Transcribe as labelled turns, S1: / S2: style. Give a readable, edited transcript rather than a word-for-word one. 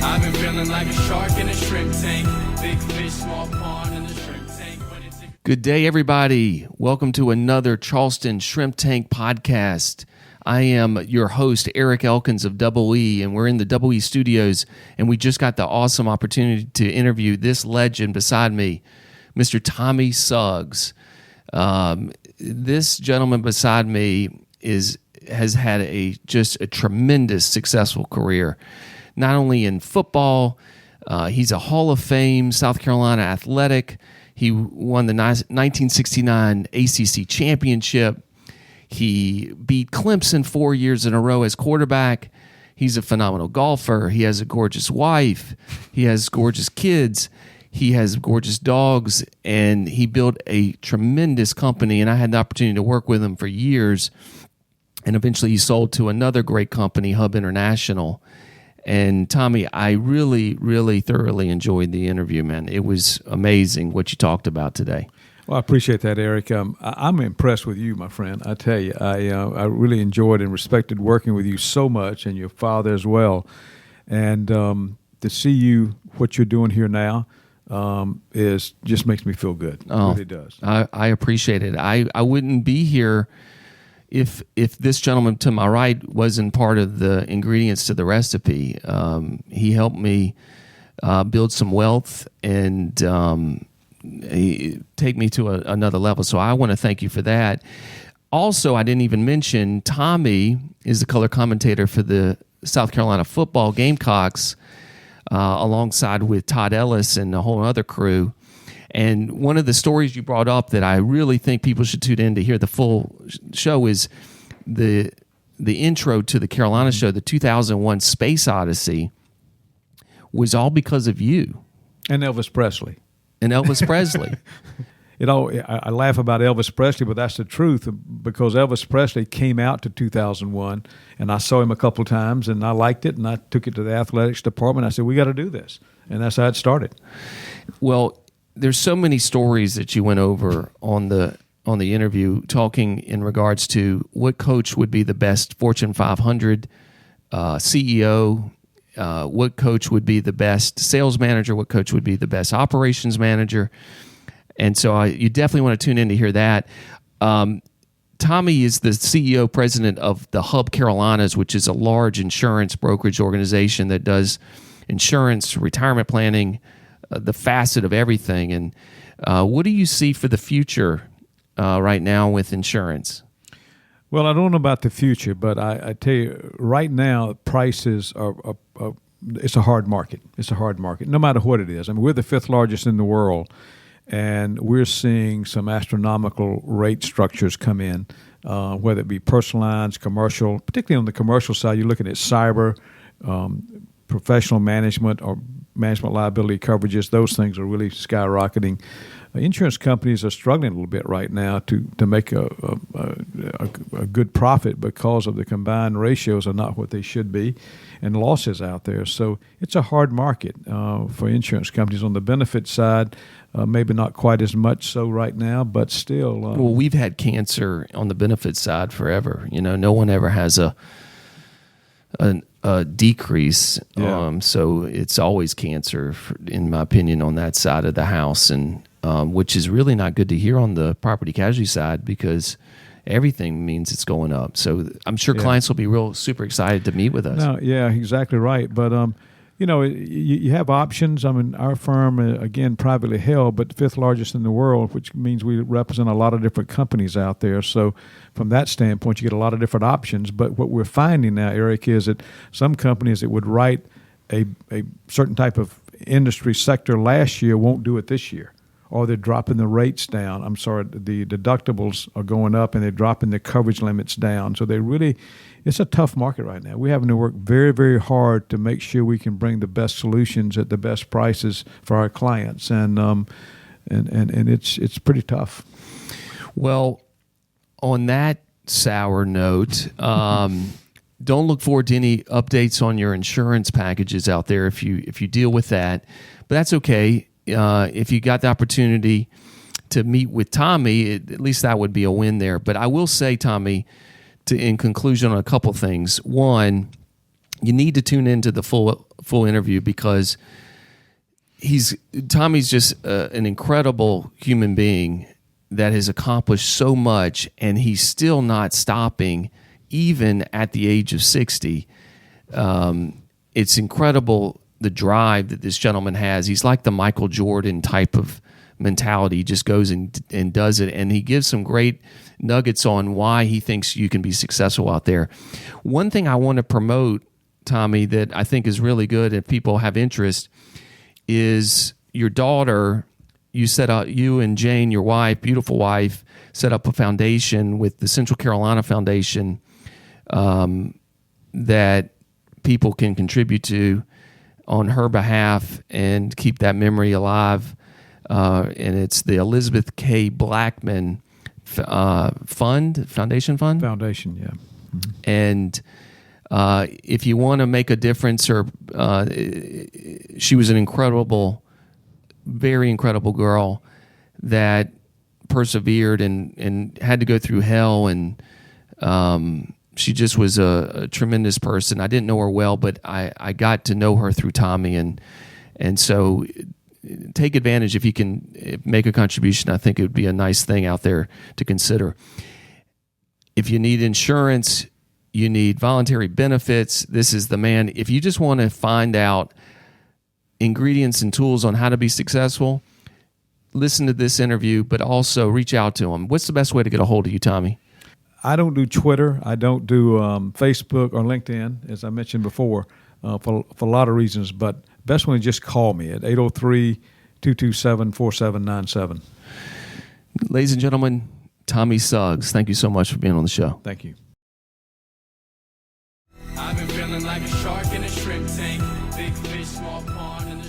S1: I've been feeling like a shark in a shrimp tank. Big fish, small pond in the shrimp tank.
S2: Good day, everybody. Welcome to another Charleston Shrimp Tank podcast. I am your host, Eric Elkins of Double E, and we're in the Double E studios, and we just got the awesome opportunity to interview this legend beside me, Mr. Tommy Suggs. This gentleman beside me has had just a tremendous successful career, not only in football. He's a Hall of Fame South Carolina athletic. He won the 1969 ACC championship. He beat Clemson 4 years in a row as quarterback. He's a phenomenal golfer. He has a gorgeous wife. He has gorgeous kids. He has gorgeous dogs, and he built a tremendous company, and I had the opportunity to work with him for years, and eventually he sold to another great company, Hub International. And Tommy, I really, really thoroughly enjoyed the interview, man. It was amazing what you talked about today.
S3: Well, I appreciate that, Eric. I'm impressed with you, my friend. I tell you, I really enjoyed and respected working with you so much, and your father as well. And to see you, what you're doing here now, just makes me feel good. It really does.
S2: I appreciate it. I wouldn't be here if this gentleman to my right wasn't part of the ingredients to the recipe. He helped me build some wealth and take me to another level. So I want to thank you for that. Also, I didn't even mention Tommy is the color commentator for the South Carolina football Gamecocks, alongside with Todd Ellis and a whole other crew. And one of the stories you brought up that I really think people should tune in to hear the full show is the intro to the Carolina show, the 2001 Space Odyssey, was all because of you.
S3: And Elvis Presley.
S2: I
S3: laugh about Elvis Presley, but that's the truth, because Elvis Presley came out to 2001, and I saw him a couple of times, and I liked it, and I took it to the athletics department. I said, we got to do this, and that's how it started.
S2: Well, there's so many stories that you went over on the interview, talking in regards to what coach would be the best Fortune 500 CEO, what coach would be the best sales manager, what coach would be the best operations manager. And so you definitely want to tune in to hear that. Tommy is the CEO, president of the Hub Carolinas, which is a large insurance brokerage organization that does insurance, retirement planning, the facet of everything. And what do you see for the future right now with insurance?
S3: Well, I don't know about the future, but I tell you, right now, prices it's a hard market. It's a hard market, no matter what it is. I mean, we're the fifth largest in the world, and we're seeing some astronomical rate structures come in, whether it be personal lines, commercial. Particularly on the commercial side, you're looking at cyber, professional management, or management liability coverages. Those things are really skyrocketing. Insurance companies are struggling a little bit right now to make a good profit because of the combined ratios are not what they should be, and losses out there. So it's a hard market for insurance companies. On the benefit side, maybe not quite as much so right now, but still.
S2: Well, we've had cancer on the benefit side forever. No one ever has a decrease.
S3: Yeah.
S2: So it's always cancer, in my opinion, on that side of the house, and which is really not good to hear on the property casualty side, because everything means it's going up. So I'm sure clients will be super excited to meet with us.
S3: No, yeah, exactly right. But you have options. I mean, our firm, again, privately held, but fifth largest in the world, which means we represent a lot of different companies out there. So from that standpoint, you get a lot of different options. But what we're finding now, Eric, is that some companies that would write a certain type of industry sector last year won't do it this year. Or they're dropping the rates down. The deductibles are going up, and they're dropping the coverage limits down. So it's a tough market right now. We're having to work very, very hard to make sure we can bring the best solutions at the best prices for our clients, and it's pretty tough.
S2: Well, on that sour note, don't look forward to any updates on your insurance packages out there if you deal with that, but that's okay. If you got the opportunity to meet with Tommy, at least that would be a win there. But I will say, Tommy, in conclusion on a couple things. One, you need to tune into the full full interview because Tommy's just an incredible human being that has accomplished so much, and he's still not stopping, even at the age of 60. It's incredible the drive that this gentleman has. He's like the Michael Jordan type of mentality. He just goes and does it, and he gives some great nuggets on why he thinks you can be successful out there. One thing I want to promote, Tommy, that I think is really good if people have interest is your daughter. You and Jane, your wife, beautiful wife, set up a foundation with the Central Carolina Foundation that people can contribute to on her behalf and keep that memory alive. And it's the Elizabeth K. Blackman Foundation Fund?
S3: Foundation, yeah. Mm-hmm.
S2: And if you want to make a difference, she was an very incredible girl that persevered and had to go through hell, and she just was a tremendous person. I didn't know her well, but I got to know her through Tommy, and so take advantage if you can make a contribution. I think it would be a nice thing out there to consider. If you need insurance, you need voluntary benefits, this is the man. If you just want to find out ingredients and tools on how to be successful, listen to this interview, but also reach out to him. What's the best way to get a hold of you, Tommy?
S3: I don't do Twitter. I don't do Facebook or LinkedIn, as I mentioned before, for a lot of reasons. But best one is just call me at 803-227-4797.
S2: Ladies and gentlemen, Tommy Suggs, thank you so much for being on the show.
S3: Thank you.
S1: I've been feeling like a shark in a shrimp tank. Big fish, small pond in the